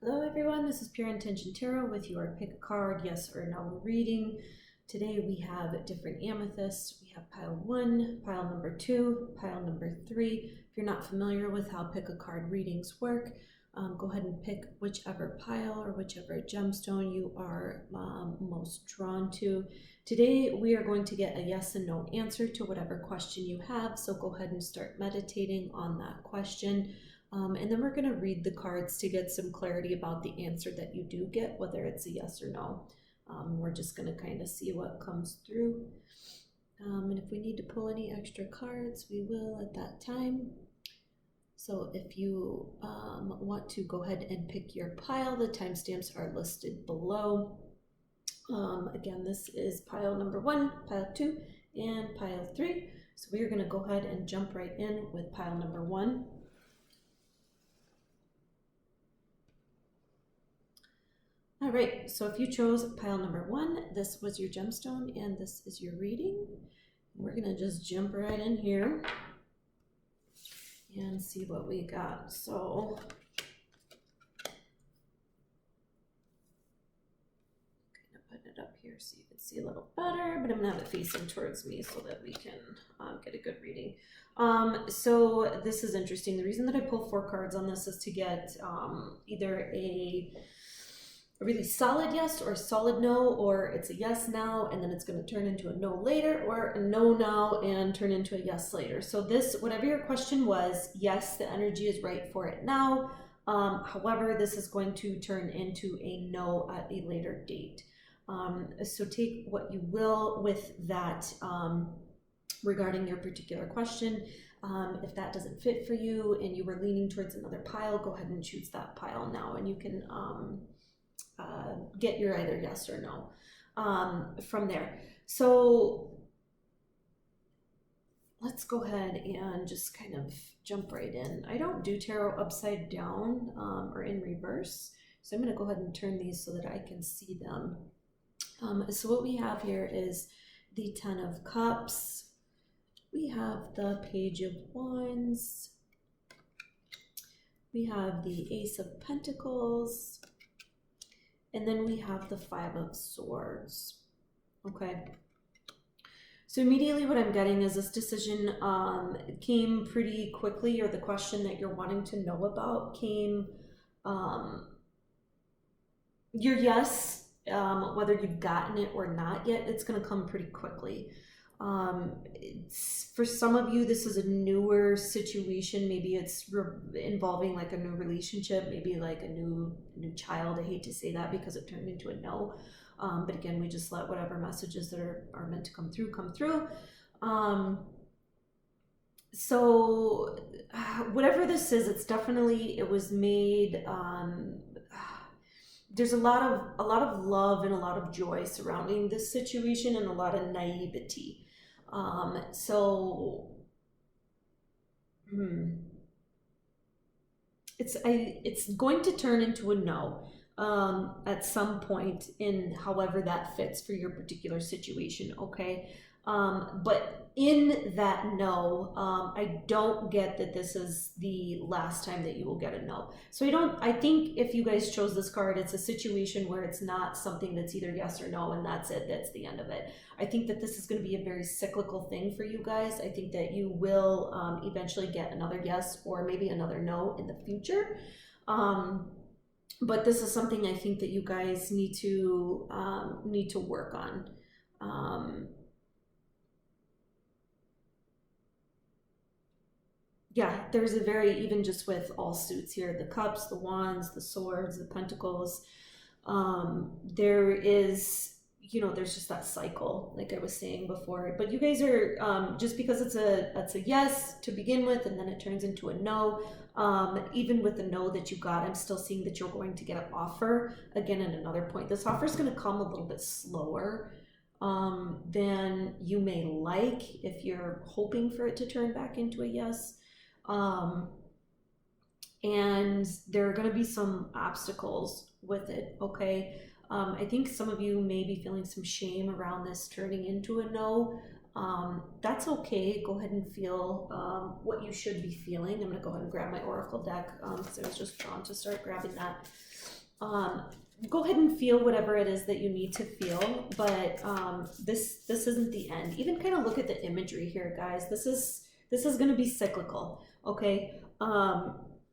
Hello everyone, this is Pure Intention Tarot with your pick a card, yes or no reading. Today we have different amethysts. We have pile 1, pile number 2, pile number 3. If you're not familiar with how pick a card readings work, go ahead and pick whichever pile or whichever gemstone you are most drawn to. Today we are going to get a yes and no answer to whatever question you have, so go ahead and start meditating on that question. And then we're going to read the cards to get some clarity about the answer that you do get, whether it's a yes or no. We're just going to kind of see what comes through. And if we need to pull any extra cards, we will at that time. So if you want to go ahead and pick your pile, the timestamps are listed below. Again, this is pile number 1, pile 2, and pile 3. So we are going to go ahead and jump right in with pile number 1. All right, so if you chose pile number 1, this was your gemstone and this is your reading. We're gonna just jump right in here and see what we got. So kind of putting it up here so you can see a little better, but I'm gonna have it facing towards me so that we can get a good reading. So this is interesting. The reason that I pull 4 cards on this is to get either a really solid yes or a solid no, or it's a yes now and then it's going to turn into a no later, or a no now and turn into a yes later. So this, whatever your question was, yes, the energy is right for it now. However, this is going to turn into a no at a later date. So take what you will with that regarding your particular question. If that doesn't fit for you and you were leaning towards another pile, go ahead and choose that pile now, and you can get your either yes or no from there. So let's go ahead and just kind of jump right in. I don't do tarot upside down or in reverse, so I'm going to go ahead and turn these so that I can see them. So what we have here is the 10 of Cups. We have the Page of Wands. We have the Ace of Pentacles. And then we have the 5 of Swords. Okay. So immediately what I'm getting is this decision came pretty quickly, or the question that you're wanting to know about came, your yes, whether you've gotten it or not yet, it's going to come pretty quickly. For some of you, this is a newer situation. Maybe it's involving like a new relationship, maybe like a new child. I hate to say that because it turned into a no. But again, we just let whatever messages that are meant to come through, come through. So whatever this is, it's definitely, it was made, there's a lot of love and a lot of joy surrounding this situation, and a lot of naivety. It's going to turn into a no at some point, in however that fits for your particular situation, okay? But in that no, I don't get that this is the last time that you will get a no. So I think if you guys chose this card, it's a situation where it's not something that's either yes or no and that's it, that's the end of it. I think that this is going to be a very cyclical thing for you guys. I think that you will eventually get another yes or maybe another no in the future. But this is something I think that you guys need to work on. Yeah, there's a very, even just with all suits here, the cups, the wands, the swords, the pentacles, there is, there's just that cycle, like I was saying before. But you guys are, just because it's a yes to begin with, and then it turns into a no, even with the no that you got, I'm still seeing that you're going to get an offer again at another point. This offer is going to come a little bit slower than you may like if you're hoping for it to turn back into a yes. And there are going to be some obstacles with it, okay? I think some of you may be feeling some shame around this turning into a no. That's okay. Go ahead and feel what you should be feeling. I'm going to go ahead and grab my Oracle deck because I was just drawn to start grabbing that. Go ahead and feel whatever it is that you need to feel, but this isn't the end. Even kind of look at the imagery here, guys. This is going to be cyclical, okay?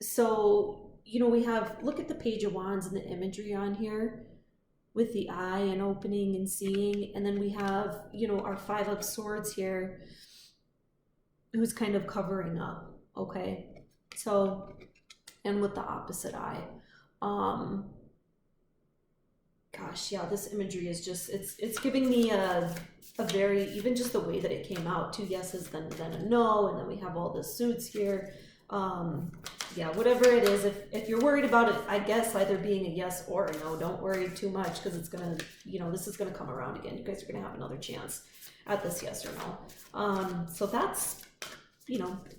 So we have, look at the Page of Wands and the imagery on here with the eye and opening and seeing, and then we have our Five of Swords here, who's kind of covering up, okay? So, and with the opposite eye. Gosh, yeah, this imagery is just, it's giving me a very, even just the way that it came out, 2 yeses, then a no, and then we have all the suits here. Yeah, whatever it is, if you're worried about it, I guess either being a yes or a no, don't worry too much, because it's gonna, this is gonna come around again. You guys are gonna have another chance at this yes or no. So that's,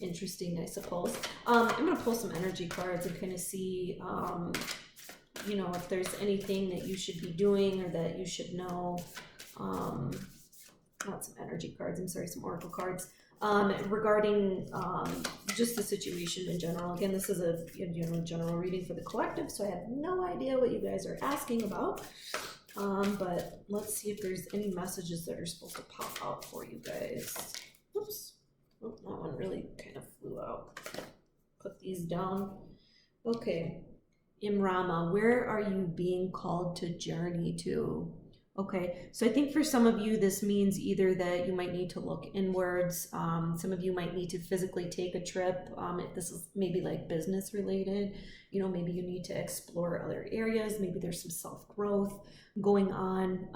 interesting, I suppose. I'm gonna pull some energy cards and kind of see, if there's anything that you should be doing or that you should know. Not some energy cards, I'm sorry, some oracle cards. Regarding just the situation in general. Again, this is a general reading for the collective, so I have no idea what you guys are asking about. But let's see if there's any messages that are supposed to pop out for you guys. Oops. Oh, that one really kind of flew out. Put these down. Okay. Imrama, where are you being called to journey to? Okay, so I think for some of you, this means either that you might need to look inwards. Some of you might need to physically take a trip. If this is maybe like business related, maybe you need to explore other areas. Maybe there's some self-growth going on.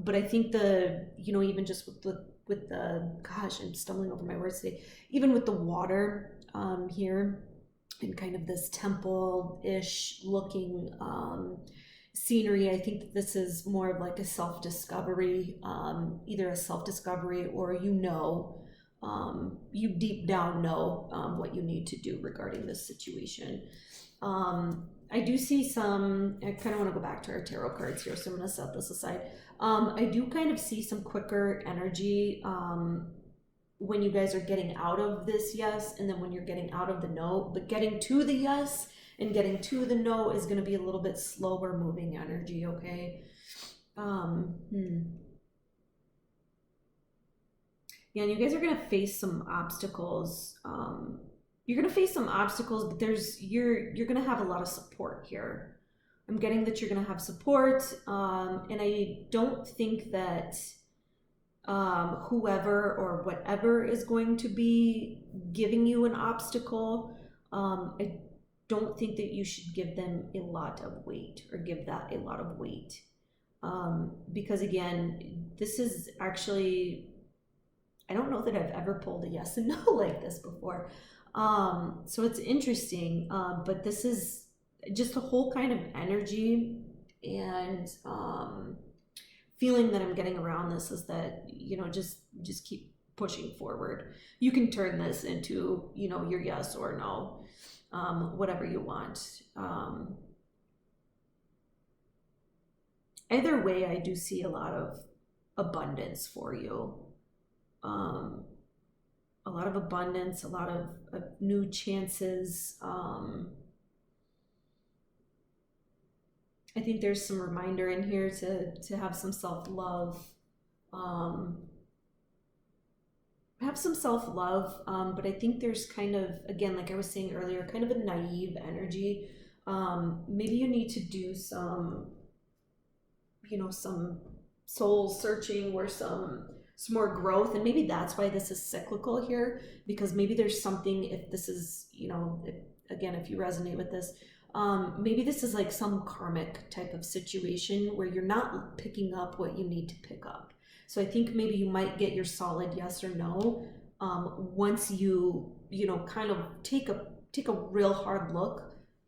But I think even just with the, gosh, I'm stumbling over my words today. Even with the water here, in kind of this temple-ish looking scenery, I think that this is more of like a self-discovery, either a self-discovery or you deep down know what you need to do regarding this situation. I do see I kind of want to go back to our tarot cards here, so I'm going to set this aside. I do kind of see some quicker energy when you guys are getting out of this yes, and then when you're getting out of the no, but getting to the yes and getting to the no is going to be a little bit slower moving energy, okay? Yeah, and you guys are going to face some obstacles. You're going to face some obstacles, but you're going to have a lot of support here. I'm getting that you're going to have support, and I don't think that whoever or whatever is going to be giving you an obstacle, I don't think that you should give them a lot of weight or give that a lot of weight. Because again, this is actually, I don't know that I've ever pulled a yes and no like this before. So it's interesting, but this is just the whole kind of energy and feeling that I'm getting around this is that, just keep pushing forward. You can turn this into, your yes or no, whatever you want. Either way, I do see a lot of abundance for you. A lot of abundance, a lot of new chances. I think there's some reminder in here to have some self-love. Have some self-love, but I think there's kind of, again, like I was saying earlier, kind of a naive energy. Maybe you need to do some soul searching or some more growth, and maybe that's why this is cyclical here, because maybe there's something, if this is, if you resonate with this, maybe this is like some karmic type of situation where you're not picking up what you need to pick up. So I think maybe you might get your solid yes or no once you kind of take a real hard look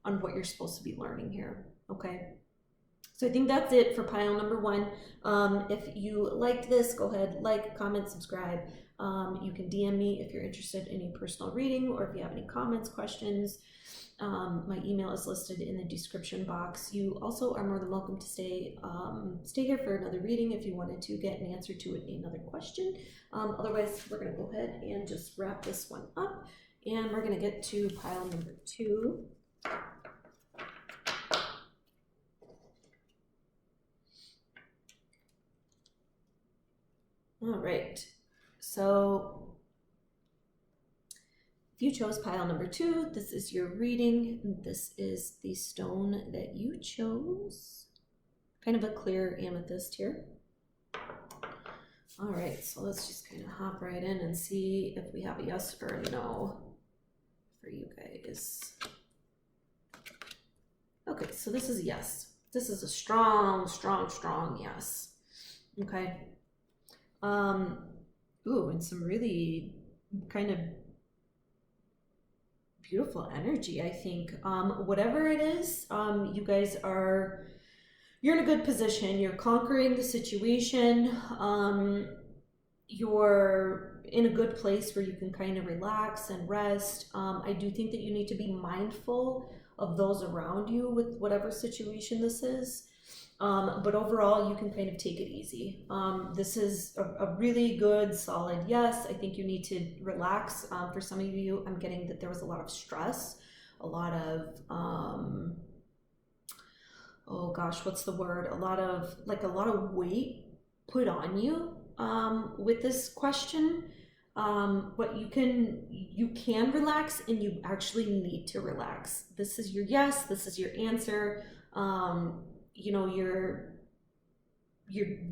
on what you're supposed to be learning here. Okay. So I think that's it for pile number 1. If you liked this, go ahead, like, comment, subscribe. You can DM me if you're interested in a personal reading, or if you have any comments, questions. My email is listed in the description box. You also are more than welcome to stay here for another reading if you wanted to get an answer to another question. Otherwise, we're going to go ahead and just wrap this one up, and we're going to get to pile number 2. All right. So if you chose pile number 2, this is your reading. This is the stone that you chose. Kind of a clear amethyst here. All right, so let's just kind of hop right in and see if we have a yes or a no for you guys. Okay, so this is a yes. This is a strong, strong, strong yes. Okay. Ooh, and some really kind of beautiful energy, I think. Whatever it is, you guys are, you're in a good position. You're conquering the situation. You're in a good place where you can kind of relax and rest. I do think that you need to be mindful of those around you with whatever situation this is. But overall, you can kind of take it easy. This is a really good, solid yes. I think you need to relax. For some of you, I'm getting that there was a lot of stress, a lot of, oh gosh, what's the word? A lot of weight put on you with this question. But you can relax, and you actually need to relax. This is your yes. This is your answer. You know, you're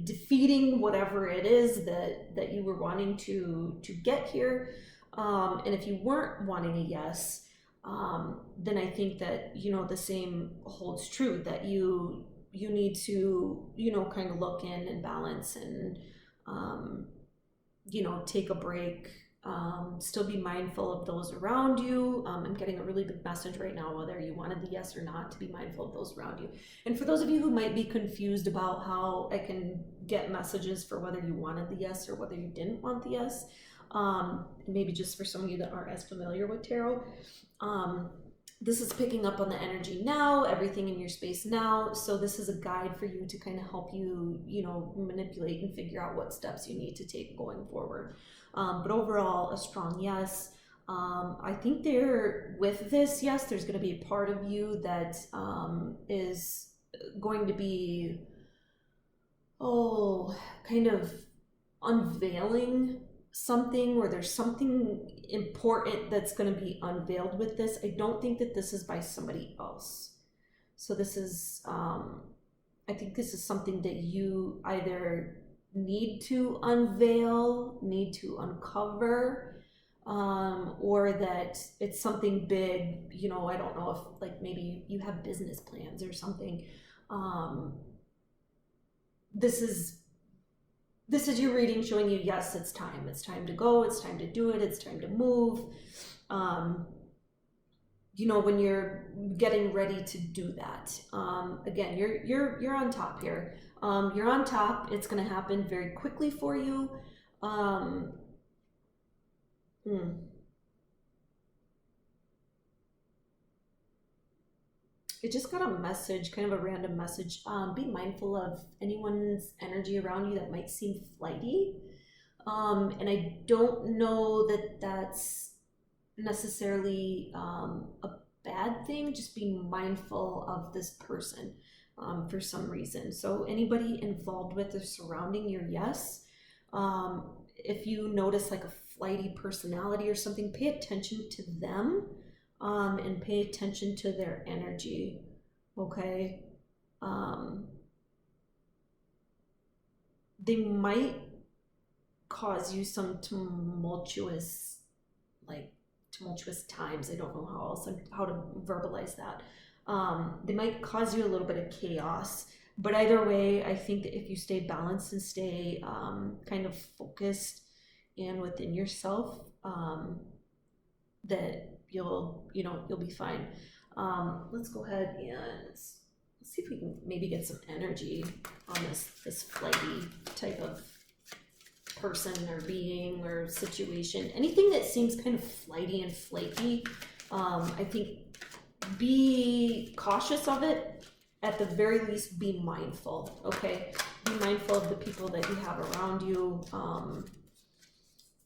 defeating whatever it is that you were wanting to get here. And if you weren't wanting a yes, then I think that, you know, the same holds true, that you need to, you know, kind of look in and balance and, you know, take a break, still be mindful of those around you. I'm getting a really big message right now, whether you wanted the yes or not, to be mindful of those around you. And for those of you who might be confused about how I can get messages for whether you wanted the yes or whether you didn't want the yes, maybe just for some of you that aren't as familiar with tarot, this is picking up on the energy now, everything in your space now. So this is a guide for you to kind of help you, you know, manipulate and figure out what steps you need to take going forward. But overall, a strong yes. I think with this yes, there's going to be a part of you that is going to be, kind of unveiling something, or there's something important that's going to be unveiled with this. I don't think that this is by somebody else. So this is, I think this is something that you either need to unveil, need to uncover, or that it's something big. You know, I don't know if, like, maybe you have business plans or something. This is your reading showing you, yes, it's time to go, it's time to do it, it's time to move. You know, when you're getting ready to do that, again, you're on top here. You're on top. It's going to happen very quickly for you. I just got a message, kind of a random message. Be mindful of anyone's energy around you that might seem flighty. And I don't know that that's necessarily a bad thing. Just being mindful of this person for some reason. So anybody involved with or surrounding your yes, if you notice like a flighty personality or something, pay attention to them. And pay attention to their energy, okay? They might cause you some tumultuous times. I don't know how to verbalize that. They might cause you a little bit of chaos, but either way, I think that if you stay balanced and stay kind of focused and within yourself, that you'll be fine. Let's go ahead and let's see if we can maybe get some energy on this flighty type of person or being or situation. Anything that seems kind of flighty and flaky, I think be cautious of it. At the very least, be mindful, okay? Be mindful of the people that you have around you.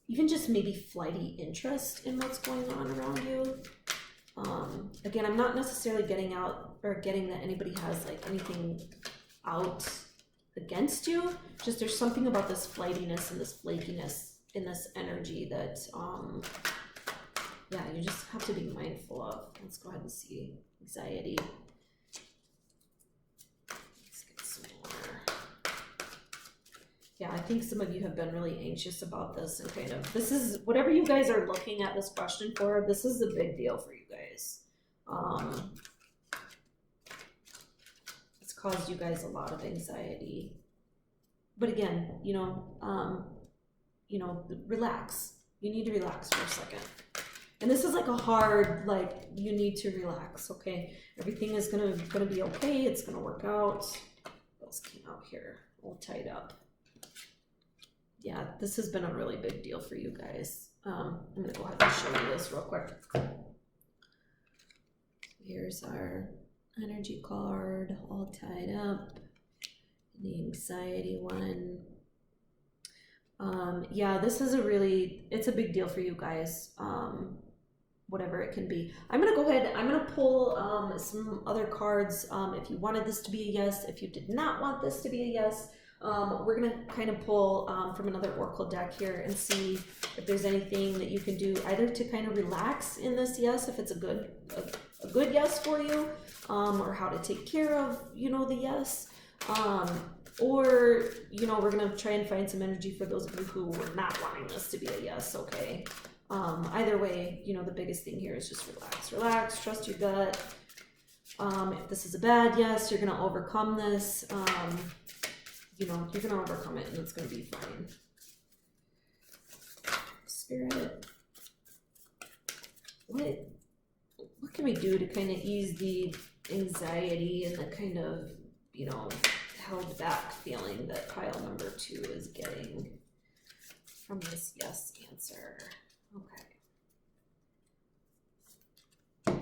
Even just maybe flighty interest in what's going on around you. Again, I'm not necessarily getting that anybody has like anything out against you. Just there's something about this flightiness and this flakiness in this energy that, yeah, you just have to be mindful of. Let's go ahead and see anxiety. Let's get some more. Yeah, I think some of you have been really anxious about this and kind of, this is, whatever you guys are looking at this question for, this is a big deal for you guys. It's caused you guys a lot of anxiety. But again, relax. You need to relax for a second. And this is like a hard, like, you need to relax, okay? Everything is gonna be okay. It's gonna work out. What else came out here? All tied up. Yeah, this has been a really big deal for you guys. I'm gonna go ahead and show you this real quick. Here's our energy card, all tied up. The anxiety one. Yeah, this is it's a big deal for you guys. Whatever it can be. I'm gonna go ahead, I'm gonna pull some other cards. If you wanted this to be a yes, if you did not want this to be a yes, we're gonna kind of pull from another oracle deck here and see if there's anything that you can do either to kind of relax in this yes, if it's a good yes for you, or how to take care of, the yes. Or, we're going to try and find some energy for those of you who were not wanting this to be a yes, okay? Either way, the biggest thing here is just relax, trust your gut. If this is a bad yes, you're going to overcome this. You're going to overcome it and it's going to be fine. Spirit, what can we do to kind of ease the anxiety and the kind of, held back feeling that pile number 2 is getting from this yes answer? Okay.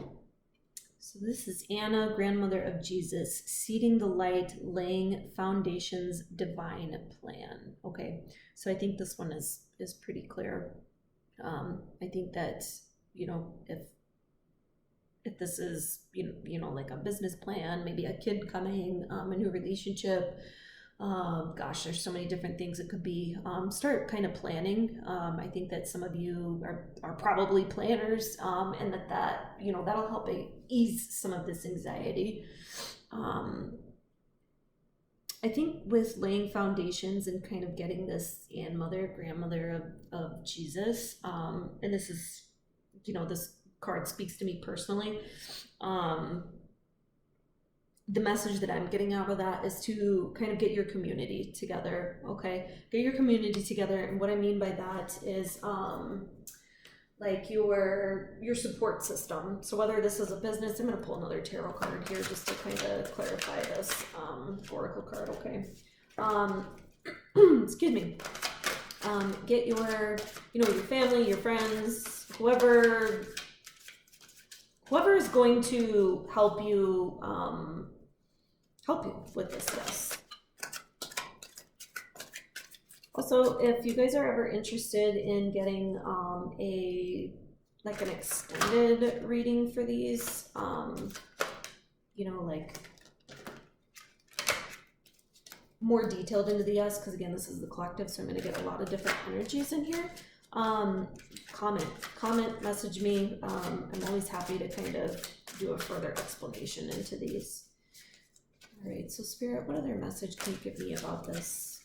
So this is Anna, grandmother of Jesus, seeding the light, laying foundations, divine plan. Okay, so I think this one is pretty clear. I think that, if this is, like a business plan, maybe a kid coming, a new relationship, gosh, there's so many different things it could be. Start kind of planning. I think that some of you are probably planners, and that'll help ease some of this anxiety. I think with laying foundations and kind of getting this grandmother of Jesus, and this is, this card speaks to me personally. The message that I'm getting out of that is to kind of get your community together, okay? Get your community together, and what I mean by that is like your support system. So whether this is a business, I'm going to pull another tarot card here just to kind of clarify this oracle card, okay? Excuse me. Get your family, your friends, whoever is going to help you with this, yes. Also, if you guys are ever interested in getting an extended reading for these, like more detailed into the yes, because again, this is the collective, so I'm going to get a lot of different energies in here. Comment, message me. I'm always happy to kind of do a further explanation into these. All right, so Spirit, what other message can you give me about this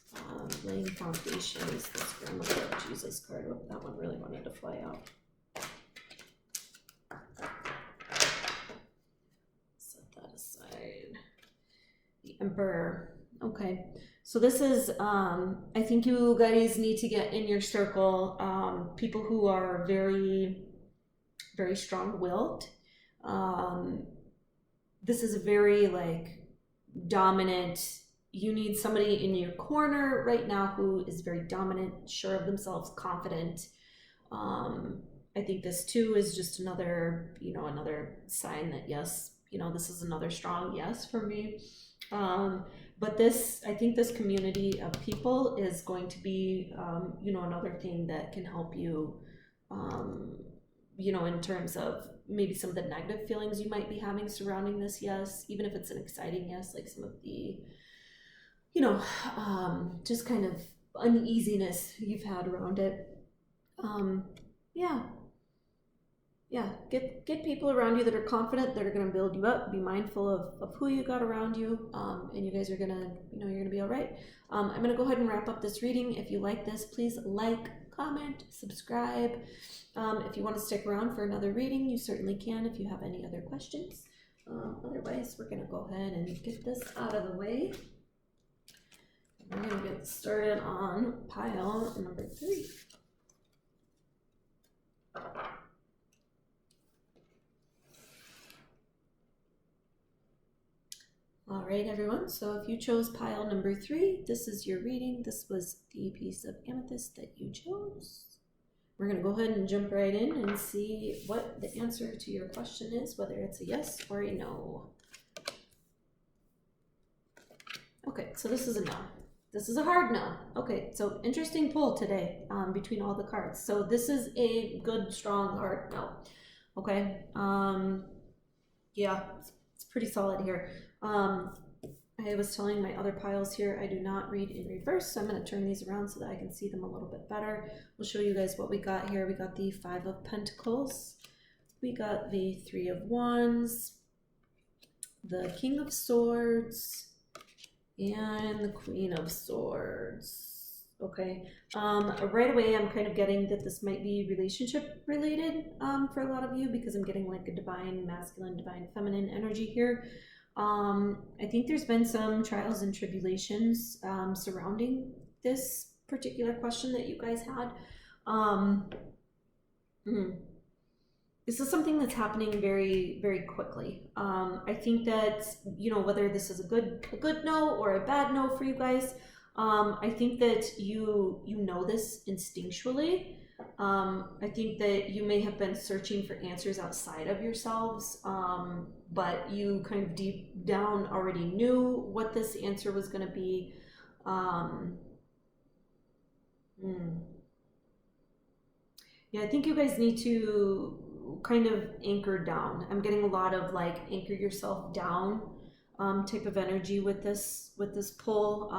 laying foundations, this grandmother of Jesus card? Oh, that one really wanted to fly out. Set that aside. The Emperor. Okay, so this is, I think you guys need to get in your circle people who are very, very strong-willed. This is a very, dominant, you need somebody in your corner right now who is very dominant, sure of themselves, confident. I think this too is just another sign that yes, this is another strong yes for me. But I think this community of people is going to be, another thing that can help you, in terms of maybe some of the negative feelings you might be having surrounding this yes, even if it's an exciting yes, like some of the, you know, just kind of uneasiness you've had around it. Yeah, yeah, get people around you that are confident, that are going to build you up. Be mindful of who you got around you, and you guys are gonna, you're gonna be all right. I'm gonna go ahead and wrap up this reading. If you like this, please like, comment, subscribe. If you want to stick around for another reading, you certainly can if you have any other questions. Otherwise, we're gonna go ahead and get this out of the way. We're gonna get started on pile number 3. All right, everyone, so if you chose pile number 3, this is your reading. This was the piece of amethyst that you chose. We're gonna go ahead and jump right in and see what the answer to your question is, whether it's a yes or a no. Okay, so this is a no. This is a hard no. Okay, so interesting pull today between all the cards. So this is a good, strong, hard no. Okay, yeah, it's pretty solid here. I was telling my other piles here, I do not read in reverse, so I'm going to turn these around so that I can see them a little bit better. We'll show you guys what we got here. We got the 5 of Pentacles, we got the 3 of Wands, the King of Swords, and the Queen of Swords. Okay, right away I'm kind of getting that this might be relationship related for a lot of you, because I'm getting like a divine masculine, divine feminine energy here. I think there's been some trials and tribulations surrounding this particular question that you guys had. This is something that's happening very, very quickly. I think that, whether this is a good no or a bad no for you guys, I think that you know this instinctually. I think that you may have been searching for answers outside of yourselves, but you kind of deep down already knew what this answer was going to be. Yeah, I think you guys need to kind of anchor down. I'm getting a lot of like anchor yourself down type of energy with this pull.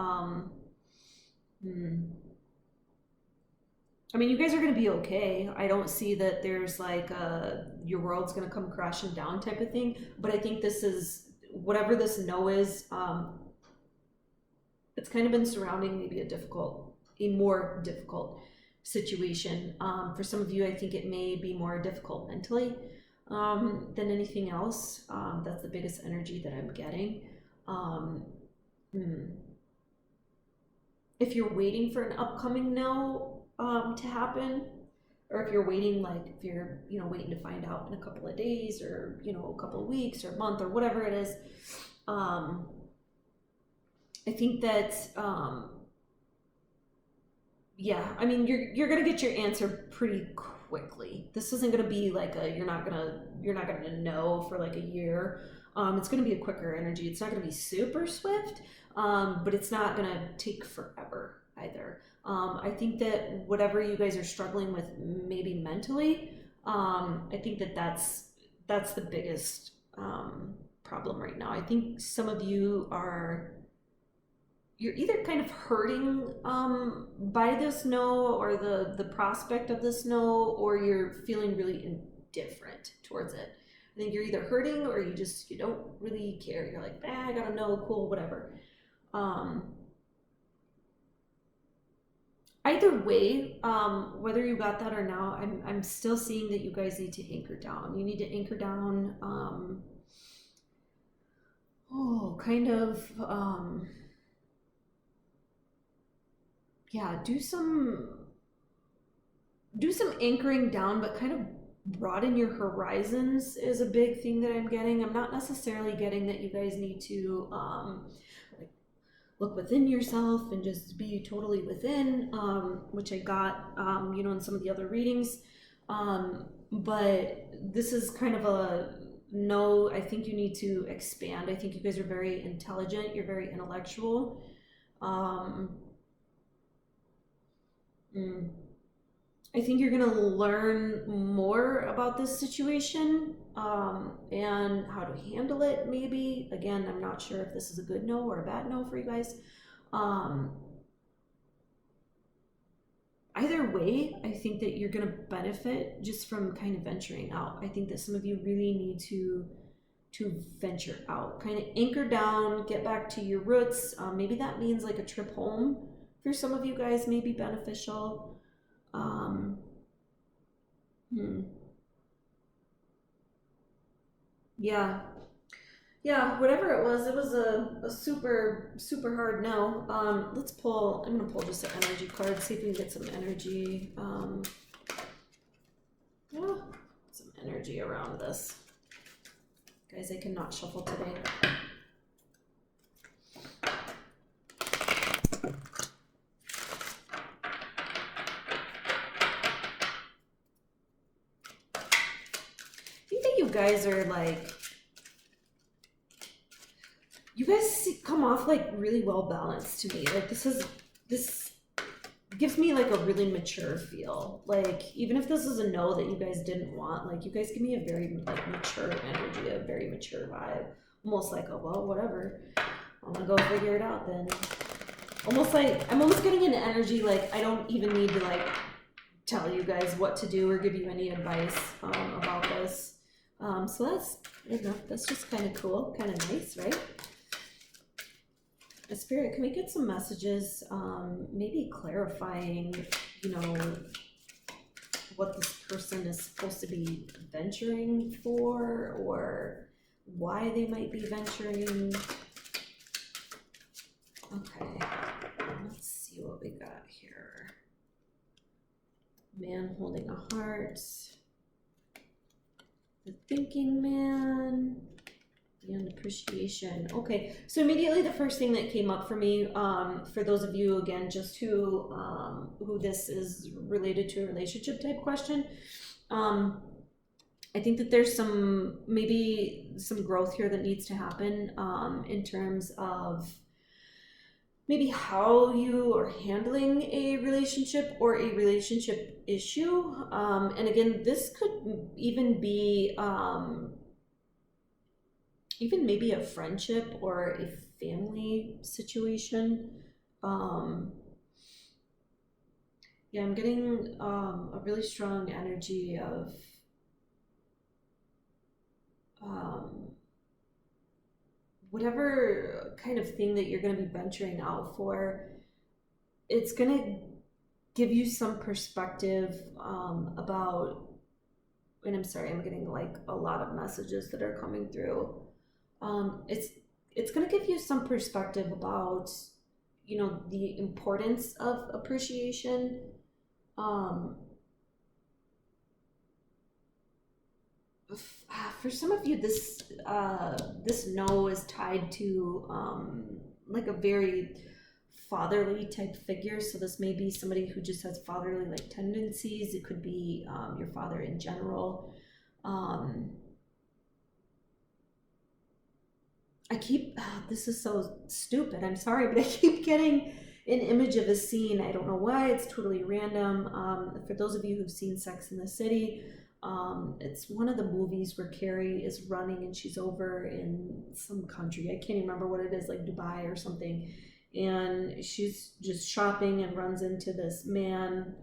I mean, you guys are going to be okay. I don't see that there's like your world's going to come crashing down type of thing. But I think this is, whatever this no is, it's kind of been surrounding maybe a more difficult situation. For some of you, I think it may be more difficult mentally than anything else. That's the biggest energy that I'm getting. If you're waiting for an upcoming no to happen, or if you're waiting, if you're waiting to find out in a couple of days, or a couple of weeks or a month or whatever it is, I think that yeah, I mean, you're gonna get your answer pretty quickly. This isn't gonna be like you're not gonna know for like a year. It's gonna be a quicker energy. It's not gonna be super swift, but it's not gonna take forever either. I think that whatever you guys are struggling with, maybe mentally, I think that that's the biggest problem right now. I think some of you you're either kind of hurting by this no, or the prospect of this no, or you're feeling really indifferent towards it. I think you're either hurting, or you don't really care. You're like, I gotta know, cool, whatever. Either way, whether you got that or not, I'm still seeing that you guys need to anchor down. You need to anchor down, yeah, do some anchoring down, but kind of broaden your horizons is a big thing that I'm getting. I'm not necessarily getting that you guys need to look within yourself and just be totally within, which I got, in some of the other readings. But this is kind of a no. I think you need to expand. I think you guys are very intelligent. You're very intellectual. I think you're going to learn more about this situation and how to handle it, maybe. Again, I'm not sure if this is a good no or a bad no for you guys. Either way, I think that you're going to benefit just from kind of venturing out. I think that some of you really need to venture out, kind of anchor down, get back to your roots. Maybe that means like a trip home for some of you guys may be beneficial. Yeah, yeah, whatever it was a super, super hard no. Let's pull, I'm gonna pull just an energy card, see if we can get some energy, yeah, some energy around this. Guys, I cannot shuffle today. I think that you guys are like, you guys come off like really well balanced to me. Like this gives me like a really mature feel. Like even if this is a no that you guys didn't want, like you guys give me a very like mature energy, a very mature vibe. Almost like, oh well, whatever. I'm gonna go figure it out then. Almost like I'm almost getting an energy like I don't even need to like tell you guys what to do or give you any advice about this. So that's, you know, that's just kind of cool, kind of nice, right? Spirit, can we get some messages, maybe clarifying, you know, what this person is supposed to be venturing for or why they might be venturing? Okay, let's see what we got here. Man holding a heart. The thinking man. And appreciation. Okay, so immediately the first thing that came up for me, for those of you again, just who this is related to a relationship type question, I think that there's maybe some growth here that needs to happen in terms of maybe how you are handling a relationship or a relationship issue. And again, this could even be even maybe a friendship or a family situation. Yeah, I'm getting a really strong energy of whatever kind of thing that you're going to be venturing out for. It's going to give you some perspective about, and I'm sorry, I'm getting like a lot of messages that are coming through. It's going to give you some perspective about, you know, the importance of appreciation. For some of you, this no is tied to like a very fatherly type figure. So this may be somebody who just has fatherly like tendencies. It could be your father in general. This is so stupid, I'm sorry, but I keep getting an image of a scene. I don't know why, it's totally random. For those of you who've seen Sex in the City, it's one of the movies where Carrie is running and she's over in some country. I can't even remember what it is, like Dubai or something. And she's just shopping and runs into this man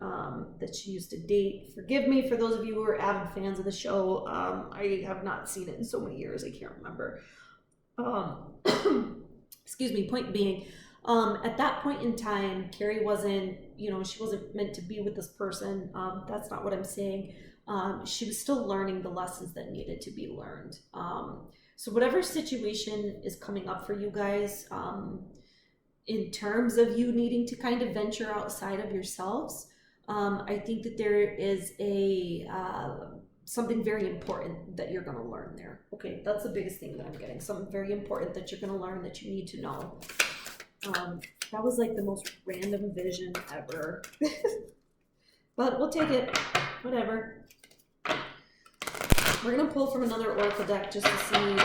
that she used to date. Forgive me for those of you who are avid fans of the show. I have not seen it in so many years, I can't remember. Excuse me, point being, at that point in time, Carrie wasn't, you know, she wasn't meant to be with this person. That's not what I'm saying. She was still learning the lessons that needed to be learned. So whatever situation is coming up for you guys, in terms of you needing to kind of venture outside of yourselves, I think that there is something very important that you're going to learn there. Okay, that's the biggest thing that I'm getting. Something very important that you're going to learn that you need to know. That was like the most random vision ever. But we'll take it. Whatever. We're going to pull from another Oracle deck just to see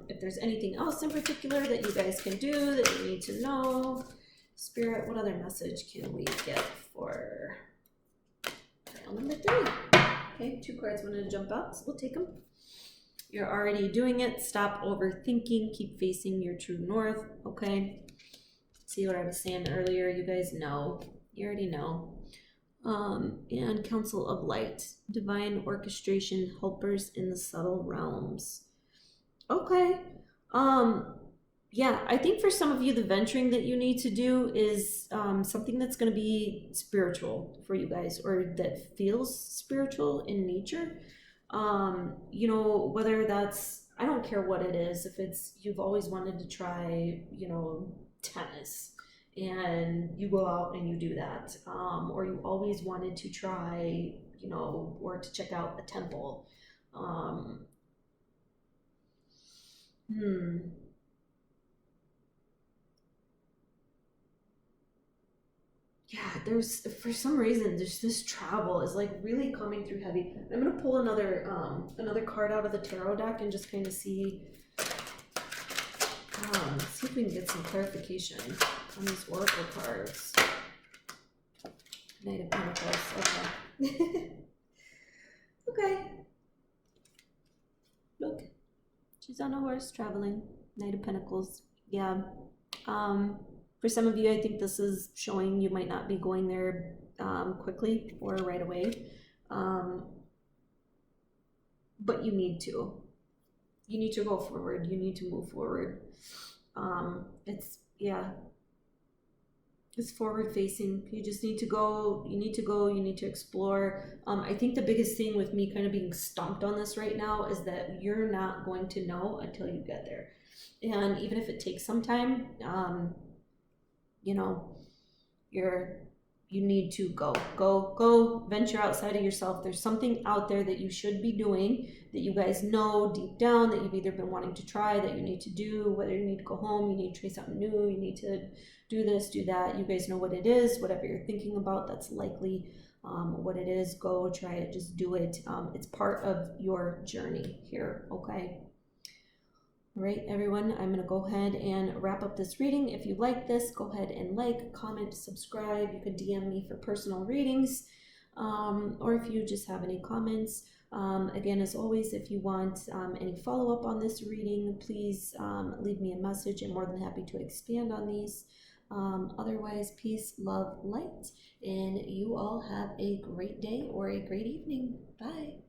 if there's anything else in particular that you guys can do that you need to know. Spirit, what other message can we get for trial number 3? Okay, 2 cards wanted to jump out, so we'll take them. You're already doing it. Stop overthinking. Keep facing your true north. Okay. See what I was saying earlier? You guys know. You already know. And Council of Light, divine orchestration, helpers in the subtle realms. Okay. Um, yeah, I think for some of you, the venturing that you need to do is something that's going to be spiritual for you guys, or that feels spiritual in nature. You know, whether that's, I don't care what it is, if it's you've always wanted to try, you know, tennis and you go out and you do that, or you always wanted to try, you know, or to check out a temple. Um, hmm. Yeah, there's for some reason there's this travel is like really coming through heavy. I'm gonna pull another card out of the tarot deck and just kind of see if we can get some clarification on these oracle cards. Knight of Pentacles. Okay. Okay. Look, she's on a horse traveling. Knight of Pentacles. Yeah. For some of you, I think this is showing you might not be going there quickly or right away. But you need to. You need to go forward. You need to move forward. It's forward facing. You just need to go. You need to go. You need to explore. I think the biggest thing with me kind of being stumped on this right now is that you're not going to know until you get there. And even if it takes some time, you know, you need to go venture outside of yourself. There's something out there that you should be doing that you guys know deep down that you've either been wanting to try, that you need to do, whether you need to go home, you need to try something new, you need to do this, do that. You guys know what it is. Whatever you're thinking about, that's likely what it is. Go try it, just do it. It's part of your journey here, okay? All right, everyone, I'm going to go ahead and wrap up this reading. If you like this, go ahead and like, comment, subscribe. You can DM me for personal readings, or if you just have any comments. Again, as always, if you want any follow-up on this reading, please leave me a message. I'm more than happy to expand on these. Otherwise, peace, love, light, and you all have a great day or a great evening. Bye.